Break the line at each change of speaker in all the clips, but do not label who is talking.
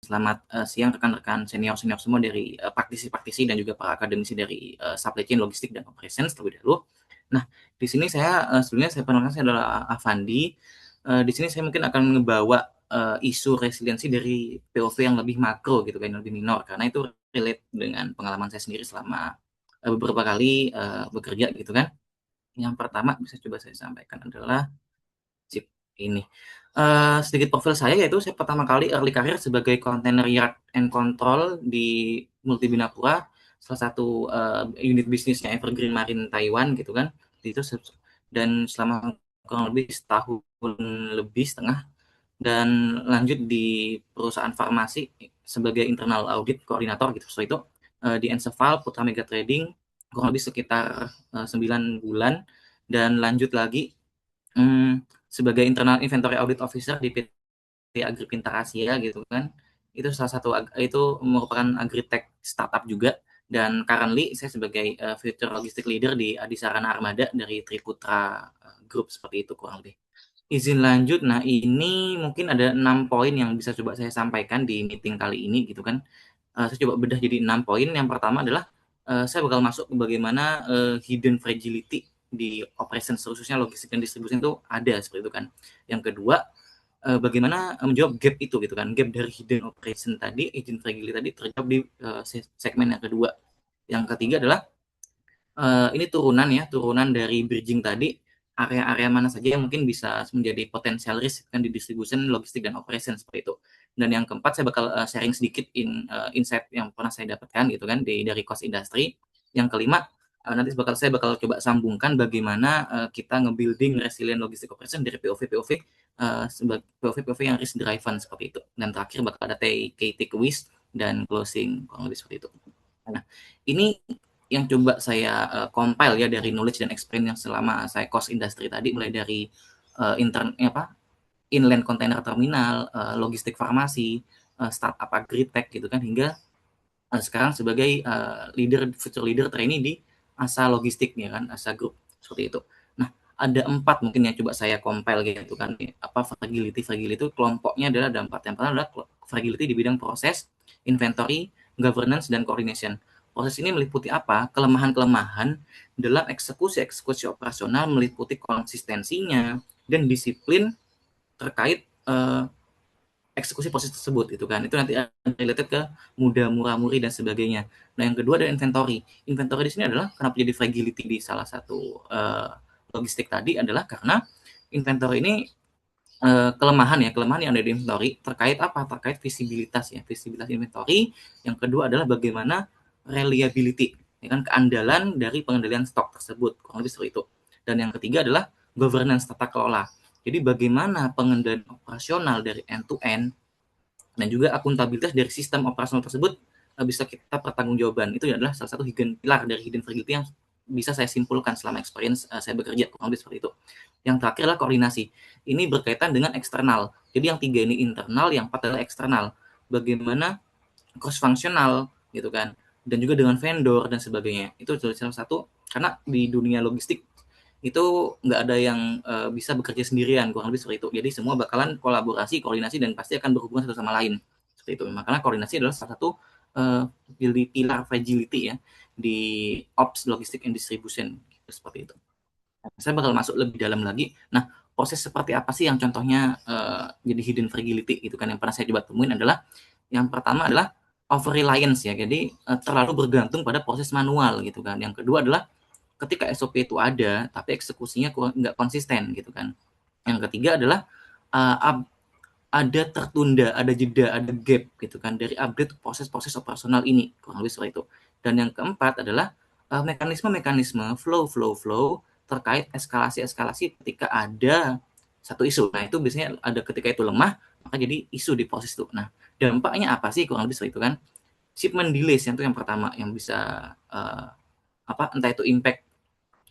Selamat siang rekan-rekan senior-senior semua dari praktisi-praktisi dan juga para akademisi dari supply chain, logistik, dan operations terlebih dahulu. Nah, di sini sebelumnya saya perkenalkan, saya adalah Afandi. Di sini saya mungkin akan ngebawa isu resiliensi dari POV yang lebih makro gitu kan, yang lebih minor, karena itu relate dengan pengalaman saya sendiri selama beberapa kali bekerja gitu kan. Yang pertama bisa coba saya sampaikan adalah Sip, ini. Sedikit profil saya, yaitu saya pertama kali early career sebagai container yard and control di Multibinapura, salah satu unit bisnisnya Evergreen Marine Taiwan gitu kan. Itu dan selama kurang lebih setahun lebih setengah, dan lanjut di perusahaan farmasi sebagai internal audit koordinator gitu. So itu di Enceval Putra Mega Trading kurang lebih sekitar 9 bulan, dan lanjut lagi sebagai internal inventory audit officer di PT Agripintar Asia gitu kan. Itu salah satu itu merupakan agritech startup juga, dan currently saya sebagai future logistic leader di Adisarana Armada dari Triputra Group, seperti itu kurang lebih. Izin lanjut, nah ini mungkin ada 6 poin yang bisa coba saya sampaikan di meeting kali ini gitu kan. Saya coba bedah jadi 6 poin. Yang pertama adalah saya bakal masuk ke bagaimana hidden fragility di operation, khususnya logistik dan distribusi itu ada seperti itu kan. Yang kedua, bagaimana menjawab gap itu gitu kan, gap dari hidden operation tadi, hidden fragility tadi terjawab di segmen yang kedua. Yang ketiga adalah ini turunan dari bridging tadi, area-area mana saja yang mungkin bisa menjadi potensial risk kan di distribution, logistik, dan operation seperti itu. Dan yang keempat, saya bakal sharing sedikit insight yang pernah saya dapatkan gitu kan dari cost industry. Yang kelima, nanti saya bakal coba sambungkan bagaimana kita nge-building resilient logistic operation dari POV sebagai POV yang risk driven seperti itu. Dan terakhir bakal ada key takeaways dan closing kurang lebih seperti itu. Nah, ini yang coba saya compile ya dari knowledge dan experience yang selama saya cost industry tadi, mulai dari inland container terminal, logistik farmasi, startup agritech gitu kan, hingga sekarang sebagai future leader trainee di ASA Logistik ya kan, ASA Group seperti itu. Nah, ada 4 mungkin yang coba saya compile gitu kan. Apa fragility itu kelompoknya adalah ada 4. Yang pertama adalah fragility di bidang proses, inventory, governance, dan coordination. Proses ini meliputi apa? Kelemahan-kelemahan dalam eksekusi operasional, meliputi konsistensinya dan disiplin terkait eksekusi proses tersebut gitu kan. Itu nanti related ke mudah, murah, muri, dan sebagainya. Nah, yang kedua ada inventory. Inventory di sini adalah kenapa jadi fragility di salah satu logistik tadi adalah karena inventory ini kelemahan yang ada di inventory terkait apa? Terkait visibilitas ya, visibilitas inventory. Yang kedua adalah bagaimana reliability, ya kan, keandalan dari pengendalian stok tersebut, kurang lebih seperti itu. Dan yang ketiga adalah governance, tata kelola. Jadi bagaimana pengendalian operasional dari end to end dan juga akuntabilitas dari sistem operasional tersebut bisa kita pertanggungjawaban. Itu adalah salah satu pilar dari hidden fragility yang bisa saya simpulkan selama experience saya bekerja, kurang lebih seperti itu. Yang terakhir adalah koordinasi. Ini berkaitan dengan eksternal. Jadi yang 3 ini internal, yang 4 adalah eksternal. Bagaimana cross fungsional gitu kan, dan juga dengan vendor dan sebagainya. Itu salah satu, karena di dunia logistik itu nggak ada yang bisa bekerja sendirian, kurang lebih seperti itu. Jadi semua bakalan kolaborasi, koordinasi, dan pasti akan berhubungan satu sama lain seperti itu. Makanya koordinasi adalah salah satu pilar fragility ya di ops logistik and distribution gitu, seperti itu. Saya bakal masuk lebih dalam lagi. Nah, proses seperti apa sih yang contohnya jadi hidden fragility gitu kan, yang pernah saya coba temuin adalah yang pertama adalah over reliance ya. Jadi terlalu bergantung pada proses manual gitu kan. Yang kedua adalah ketika SOP itu ada tapi eksekusinya nggak konsisten gitu kan. Yang ketiga adalah ada tertunda, ada jeda, ada gap gitu kan dari update proses-proses operasional ini, kurang lebih seperti itu. Dan yang keempat adalah mekanisme-mekanisme flow terkait eskalasi-eskalasi ketika ada satu isu. Nah, itu biasanya ada ketika itu lemah, maka jadi isu di proses itu. Nah, dampaknya apa sih, kurang lebih seperti itu kan. Shipment delays yang itu yang pertama yang bisa entah itu impact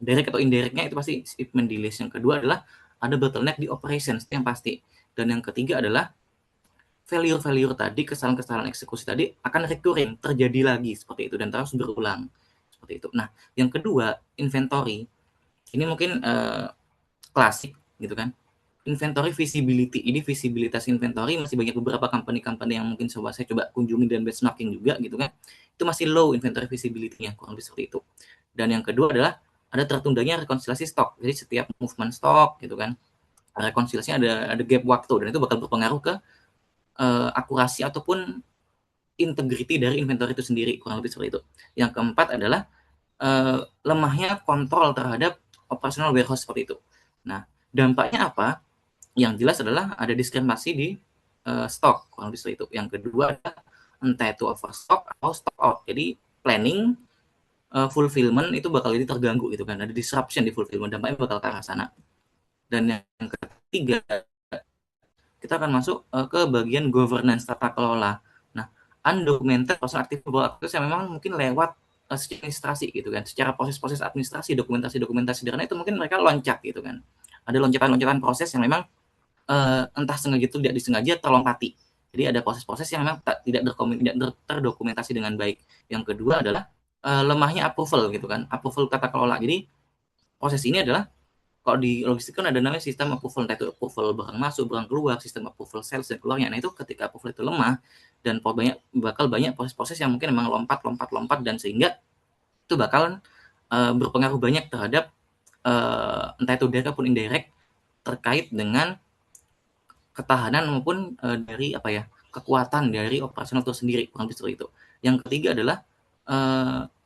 direct atau indirectnya, itu pasti shipment delays. Yang kedua adalah ada bottleneck di operations, itu yang pasti. Dan yang ketiga adalah failure tadi, kesalahan-kesalahan eksekusi tadi akan recurring, terjadi lagi seperti itu dan terus berulang seperti itu. Nah, yang kedua inventory ini mungkin klasik gitu kan. inventory visibility. Jadi visibilitas inventory masih banyak beberapa company-company yang mungkin saya coba kunjungi dan benchmarking juga gitu kan. Itu masih low inventory visibility-nya, kurang lebih seperti itu. Dan yang kedua adalah ada tertundanya rekonsiliasi stok. Jadi setiap movement stok gitu kan, rekonsiliasinya ada gap waktu, dan itu bakal berpengaruh ke akurasi ataupun integrity dari inventory itu sendiri, kurang lebih seperti itu. Yang keempat adalah lemahnya kontrol terhadap operasional warehouse seperti itu. Nah, dampaknya apa? Yang jelas adalah ada diskrepasi di stok, kurang lebih seperti itu. Yang kedua adalah entah itu overstock atau stock out. Jadi planning fulfillment itu bakal jadi terganggu gitu kan. Ada disruption di fulfillment, dampaknya bakal ke arah sana. Dan yang ketiga, kita akan masuk ke bagian governance, tata kelola. Nah, undocumented personal activity yang memang mungkin lewat secara administrasi gitu kan, secara proses-proses administrasi, dokumentasi sederhana itu mungkin mereka loncat gitu kan. Ada loncatan-loncatan proses yang memang entah sengaja itu tidak disengaja terlompati. Jadi ada proses-proses yang memang tidak terdokumentasi dengan baik. Yang kedua adalah lemahnya approval gitu kan, approval tata kelola. Jadi proses ini adalah, kalau di logistik kan ada namanya sistem approval, entah itu approval barang masuk, barang keluar, sistem approval sales dan keluarnya. Nah itu ketika approval itu lemah, dan bakal banyak proses-proses yang mungkin memang lompat, dan sehingga itu bakal berpengaruh banyak terhadap entah itu direct ataupun indirect terkait dengan ketahanan maupun dari kekuatan dari operasional itu sendiri, kurang lebih seperti itu. Yang ketiga adalah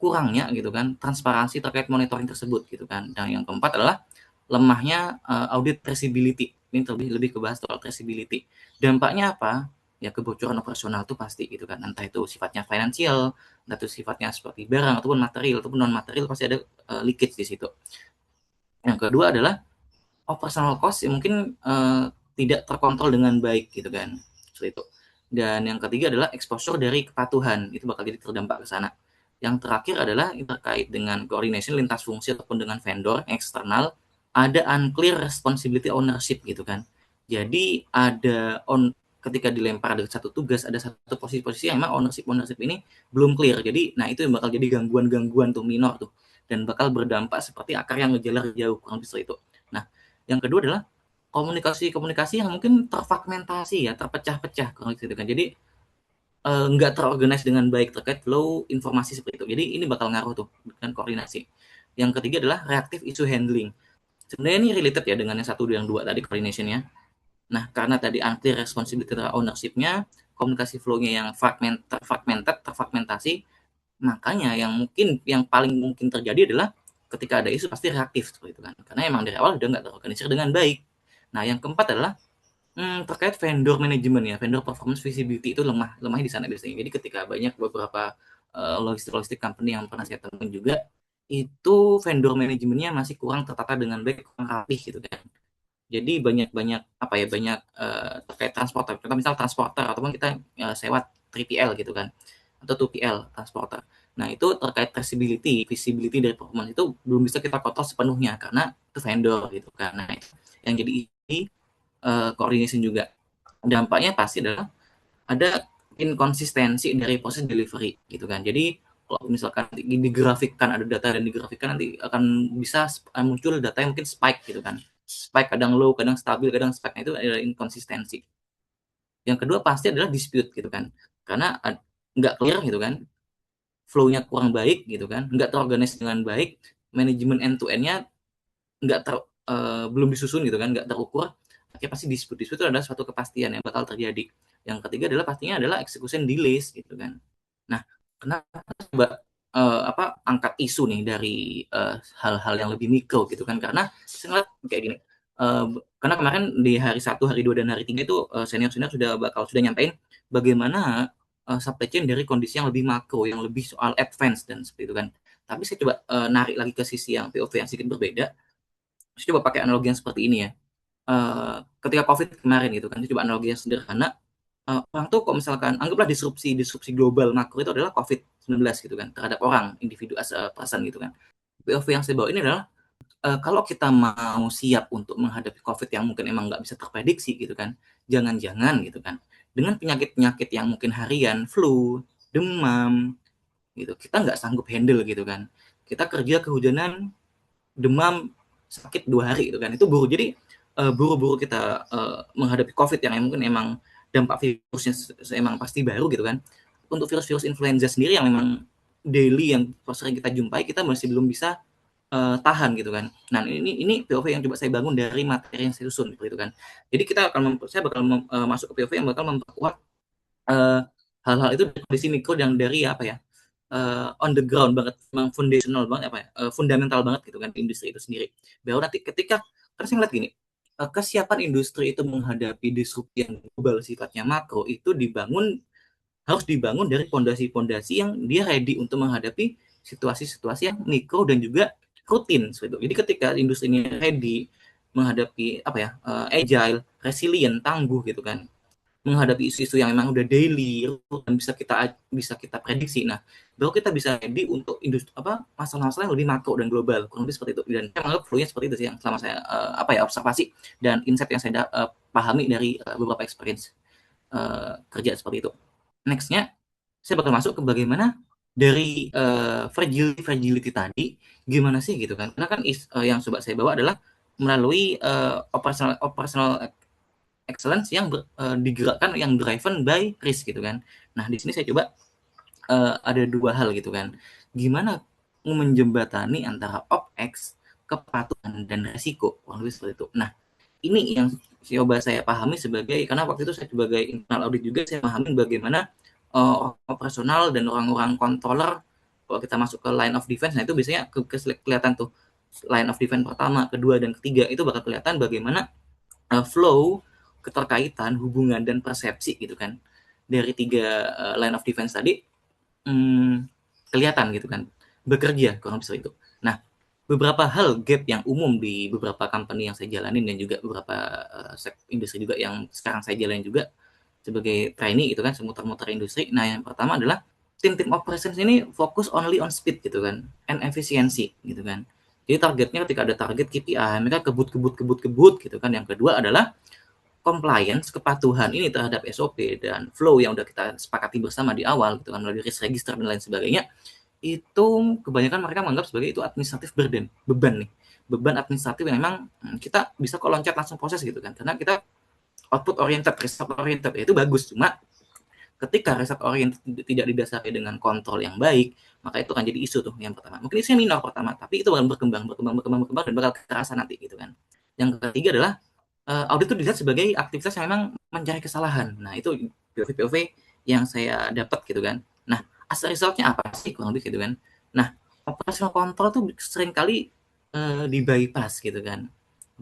kurangnya gitu kan transparansi terkait monitoring tersebut gitu kan. Dan yang keempat adalah lemahnya audit traceability. Ini lebih ke bahas soal traceability. Dampaknya apa? Ya kebocoran operasional itu pasti gitu kan. Entah itu sifatnya financial, entah itu sifatnya seperti barang ataupun material ataupun non material, pasti ada leakage di situ. Yang kedua adalah operational cost yang mungkin tidak terkontrol dengan baik gitu kan, seperti itu. Dan yang ketiga adalah exposure dari kepatuhan, itu bakal jadi terdampak ke sana. Yang terakhir adalah terkait dengan coordination lintas fungsi ataupun dengan vendor eksternal, ada unclear responsibility ownership gitu kan. Jadi ketika dilempar ada satu tugas, ada satu posisi-posisi yang memang ownership ini belum clear. Jadi nah itu yang bakal jadi gangguan-gangguan tuh minor tuh, dan bakal berdampak seperti akar yang ngejalar jauh, kurang lebih seperti itu. Nah, yang kedua adalah komunikasi yang mungkin terfragmentasi ya, terpecah-pecah kurang lebih gitu kan. Jadi nggak terorganize dengan baik terkait flow informasi seperti itu. Jadi ini bakal ngaruh tuh dengan koordinasi. Yang ketiga adalah reactive issue handling. Sebenarnya ini related ya dengan yang satu dan yang dua tadi, coordinationnya. Nah, karena tadi unclear responsibility ownership-nya, komunikasi flow-nya yang terfragmentasi, makanya yang paling mungkin terjadi adalah ketika ada isu pasti reaktif seperti itu kan. Karena emang dari awal udah nggak terorganisir dengan baik. Nah, yang keempat adalah terkait vendor management ya, vendor performance visibility itu lemahnya di sana biasanya. Jadi ketika banyak beberapa logistik company yang pernah saya temukan juga, itu vendor manajemennya masih kurang tertata dengan baik, kurang rapih gitu kan. Jadi banyak terkait transporter. Contoh misal transporter ataupun kita sewa 3PL gitu kan, atau 2PL transporter. Nah itu terkait traceability, visibility dari performance itu belum bisa kita kontrol sepenuhnya karena itu vendor gitu kan. Nah yang jadi coordination juga. Dampaknya pasti adalah ada inkonsistensi dari proses delivery gitu kan. Jadi kalau misalkan digrafikkan, ada data dan digrafikkan, nanti akan bisa muncul data yang mungkin spike gitu kan. Spike kadang low, kadang stabil, kadang spike. Nah, itu adalah inkonsistensi. Yang kedua pasti adalah dispute gitu kan. Karena nggak clear gitu kan, flow-nya kurang baik gitu kan, nggak terorganize dengan baik, manajemen end to end-nya belum disusun gitu kan, nggak terukur. Akhirnya pasti dispute itu adalah suatu kepastian yang bakal terjadi. Yang ketiga adalah pastinya adalah execution delays gitu kan. Nah, kenapa coba angkat isu nih dari hal-hal yang lebih mikro gitu kan, karena saya ngeliat kayak gini, karena kemarin di hari 1, hari 2, dan hari 3 itu senior-senior sudah nyampein bagaimana supply chain dari kondisi yang lebih makro, yang lebih soal advance dan seperti itu kan. Tapi saya coba narik lagi ke sisi yang POV yang sedikit berbeda. Saya coba pakai analogi yang seperti ini ya. Ketika COVID kemarin gitu kan, saya coba analogi yang sederhana. Orang tuh kok misalkan anggaplah disrupsi global makro itu adalah COVID-19 gitu kan, terhadap orang, individu as a person gitu kan. POV yang saya bawa ini adalah kalau kita mau siap untuk menghadapi COVID yang mungkin emang nggak bisa terprediksi gitu kan, jangan-jangan gitu kan, dengan penyakit-penyakit yang mungkin harian, flu, demam, gitu, kita nggak sanggup handle gitu kan. Kita kerja kehujanan, demam, sakit 2 hari gitu kan, itu buruk. Jadi buru-buru kita menghadapi COVID yang mungkin emang dampak virusnya emang pasti baru gitu kan. Untuk virus-virus influenza sendiri yang memang daily yang sering kita jumpai, kita masih belum bisa tahan gitu kan. Nah ini POV yang coba saya bangun dari materi yang saya susun gitu kan. Jadi saya bakal masuk ke POV yang bakal memperkuat hal-hal itu dari kondisi mikro yang dari apa ya, on the ground banget, memang foundational banget apa ya, fundamental banget gitu kan di industri itu sendiri. Bahwa nanti ketika kan saya ngeliat gini, kesiapan industri itu menghadapi disrupsi yang global sifatnya makro itu harus dibangun dari pondasi-pondasi yang dia ready untuk menghadapi situasi-situasi yang mikro dan juga rutin seperti itu. Jadi ketika industri ini ready menghadapi apa ya, agile, resilient, tangguh gitu kan, menghadapi isu-isu yang memang udah daily dan bisa kita prediksi. Nah, baru kita bisa ready untuk industri apa masalah-masalah yang lebih makro dan global, kurang lebih seperti itu. Dan saya menganggap flow-nya seperti itu sih yang selama saya observasi dan insight yang saya pahami dari beberapa experience kerja seperti itu. Next-nya saya bakal masuk ke bagaimana dari fragility tadi gimana sih gitu kan. Karena kan yang coba saya bawa adalah melalui operational excellence yang digerakkan, yang driven by risk gitu kan. Nah di sini saya coba ada dua hal gitu kan. Gimana menjembatani antara OpEx, kepatuhan dan resiko, kurang lebih seperti itu. Nah ini yang coba saya pahami sebagai, karena waktu itu saya sebagai internal audit juga, saya pahami bagaimana operasional dan orang-orang controller kalau kita masuk ke line of defense, nah itu biasanya kelihatan tuh line of defense pertama, kedua dan ketiga itu bakal kelihatan bagaimana flow, keterkaitan, hubungan dan persepsi gitu kan dari tiga line of defense tadi kelihatan gitu kan bekerja kurang lebih itu. Nah beberapa hal gap yang umum di beberapa company yang saya jalanin dan juga beberapa industri juga yang sekarang saya jalanin juga sebagai trainee gitu kan, semuter-muter industri. Nah yang pertama adalah tim-tim operations ini fokus only on speed gitu kan and efficiency gitu kan. Jadi targetnya ketika ada target KPI mereka kebut gitu kan. Yang kedua adalah compliance, kepatuhan ini terhadap SOP dan flow yang udah kita sepakati bersama di awal gitu kan, melalui risk register dan lain sebagainya, itu kebanyakan mereka menganggap sebagai itu administratif burden, beban nih, beban administratif yang memang kita bisa kok loncat langsung proses gitu kan, karena kita output oriented, result oriented, itu bagus, cuma ketika result oriented tidak didasari dengan kontrol yang baik, maka itu akan jadi isu tuh yang pertama. Mungkin isunya minor pertama, tapi itu akan berkembang dan bakal terasa nanti gitu kan. Yang ketiga adalah audit itu dilihat sebagai aktivitas yang memang mencari kesalahan. Nah, itu POV-POV yang saya dapat gitu kan. Nah, as a result-nya apa sih kurang lebih gitu kan. Nah, operational control tuh seringkali di bypass gitu kan.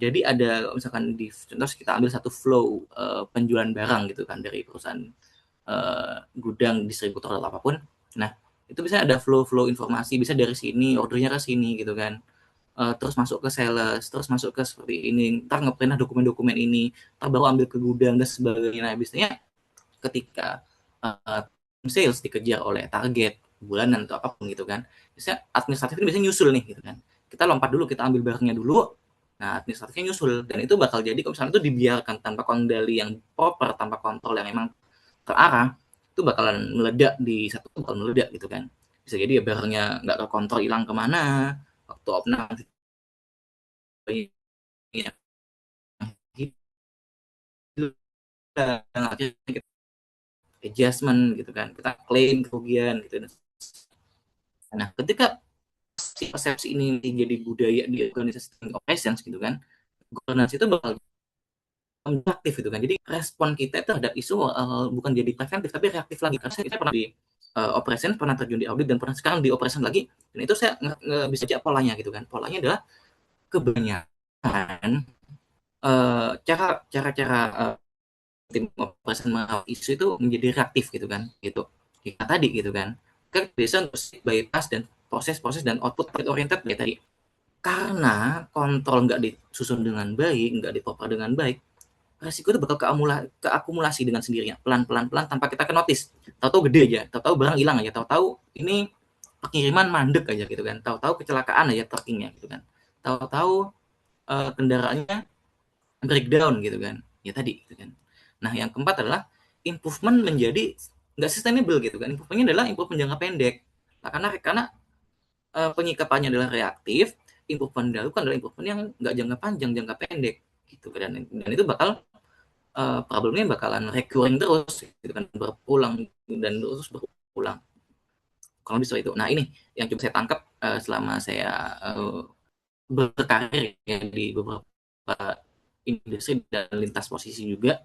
Jadi ada misalkan di contoh kita ambil satu flow penjualan barang gitu kan dari perusahaan gudang, distributor atau apapun. Nah, itu bisa ada flow informasi, bisa dari sini ordernya ke sini gitu kan. Terus masuk ke sales, terus masuk ke seperti ini, ntar ngeprint dokumen-dokumen ini, ntar baru ambil ke gudang dan sebagainya. Nah, biasanya ketika sales dikejar oleh target bulanan atau apapun gitu kan, biasanya administratif ini biasanya nyusul nih gitu kan. Kita lompat dulu, kita ambil barangnya dulu, nah administratifnya nyusul, dan itu bakal jadi kalau misalnya itu dibiarkan tanpa kendali yang proper, tanpa kontrol yang memang terarah, itu bakalan meledak di satu, bakal meledak gitu kan. Bisa jadi ya barangnya nggak terkontrol hilang kemana, waktu opnam adjustment gitu kan, kita klaim kerugian gitu. Nah ketika si persepsi ini jadi budaya di organisasi operations gitu kan, governance itu bakal aktif gitu kan. Jadi respon kita terhadap isu bukan jadi preventif tapi reaktif lagi. Karena kita pernah di operation, pernah terjun di audit dan pernah sekarang di operation lagi, dan itu saya bisa baca polanya gitu kan. Polanya adalah kebanyakan cara-cara tim operation isu itu menjadi reaktif gitu kan, gitu kita tadi gitu kan, biasa untuk bypass dan proses-proses dan output oriented kayak tadi, karena kontrol nggak disusun dengan baik, nggak diproper dengan baik, resiko itu bakal keakumulasi dengan sendirinya, pelan-pelan tanpa kita ke notice, tahu-tahu gede aja, tahu-tahu barang hilang aja, tahu-tahu ini pengiriman mandek aja gitu kan, tahu-tahu kecelakaan aja trackingnya gitu kan, tahu-tahu kendaraannya breakdown gitu kan, ya tadi gitu kan. Nah yang keempat adalah improvement menjadi nggak sustainable gitu kan, improvementnya adalah improvement jangka pendek, nah, karena penyikapannya adalah reaktif, improvement dilakukan adalah improvement yang nggak jangka panjang, jangka pendek gitu. Dan itu bakal problemnya bakalan recurring terus gitu kan, berulang dan terus berulang. Kalau lebih seperti itu. Nah, ini yang coba saya tangkap selama saya berkarir ya di beberapa industri dan lintas posisi juga,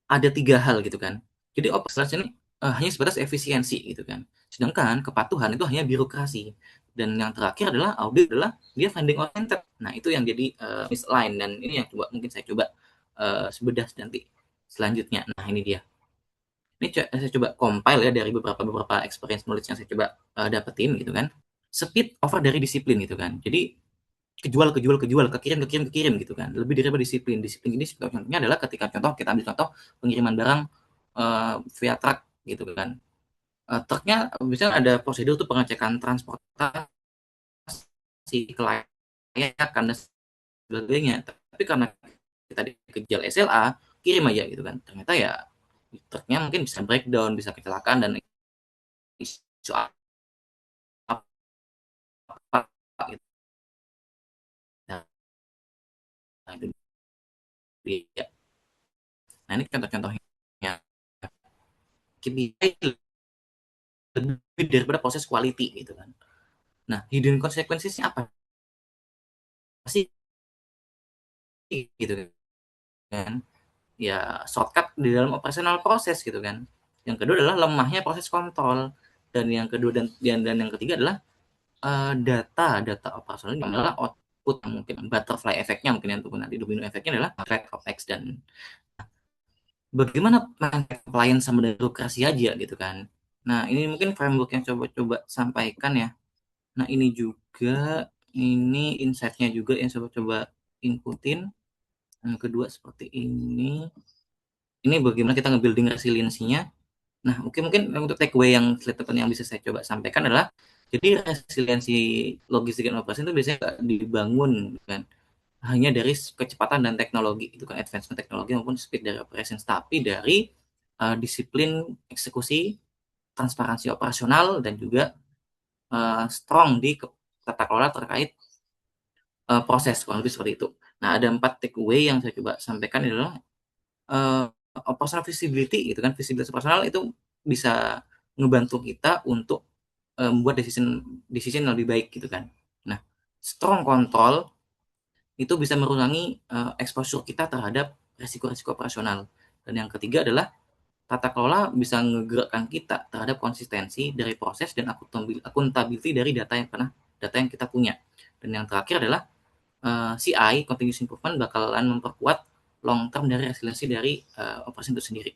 ada 3 hal gitu kan. Jadi operasional ini hanya sebatas efisiensi gitu kan. Sedangkan kepatuhan itu hanya birokrasi. Dan yang terakhir adalah audit adalah dia funding oriented. Nah, itu yang jadi misaligned, dan ini yang mungkin saya coba sebedah nanti selanjutnya. Nah, ini dia. Ini saya coba compile ya dari beberapa experience knowledge yang saya coba dapetin gitu kan. Speed over dari disiplin gitu kan. Jadi kejual, kekirim gitu kan. Lebih daripada disiplin. Disiplin ini contohnya adalah ketika kita ambil contoh pengiriman barang via truk gitu kan. Truknya misalnya ada prosedur tuh pengecekan transportasi, kelayakan dan sebagainya. Tapi karena kita dikejar SLA, kirim aja gitu kan. Ternyata ya truknya mungkin bisa breakdown, bisa kecelakaan dan isu apa gitu. Nah, itu dia. Nah, ini contoh-contohnya. KPI lebih daripada proses quality gitu kan. Nah, hidden consequences-nya apa sih gitu kan? Ya shortcut di dalam operasional proses gitu kan. Yang kedua adalah lemahnya proses kontrol, dan yang kedua dan yang ketiga adalah data operasional yang adalah output, mungkin butterfly efeknya, mungkin yang nanti domino efeknya adalah effect of X. Dan bagaimana compliance sama birokrasi aja gitu kan. Nah, ini mungkin framework yang coba sampaikan ya. Nah, ini juga, ini insight-nya juga yang coba inputin. Yang kedua seperti ini. Ini bagaimana kita nge-building resiliensinya. Nah, mungkin untuk takeaway yang yang bisa saya coba sampaikan adalah, jadi resiliensi logistik dan operasi itu biasanya dibangun kan hanya dari kecepatan dan teknologi itu kan, advancement teknologi maupun speed dari operations, tapi dari disiplin eksekusi, transparansi operasional, dan juga strong di tata kelola terkait proses, kurang lebih seperti itu. Nah, ada 4 takeaway yang saya coba sampaikan adalah uh, operational visibility gitu kan. Visibilitas operasional itu bisa ngebantu kita untuk membuat decision yang lebih baik gitu kan. Nah, strong control itu bisa mengurangi exposure kita terhadap resiko-resiko operasional. Dan yang ketiga adalah tata kelola bisa ngegerakkan kita terhadap konsistensi dari proses dan akuntability dari data yang kita punya. Dan yang terakhir adalah CI, continuous improvement, bakalan memperkuat long term dari resiliensi dari operasi itu sendiri.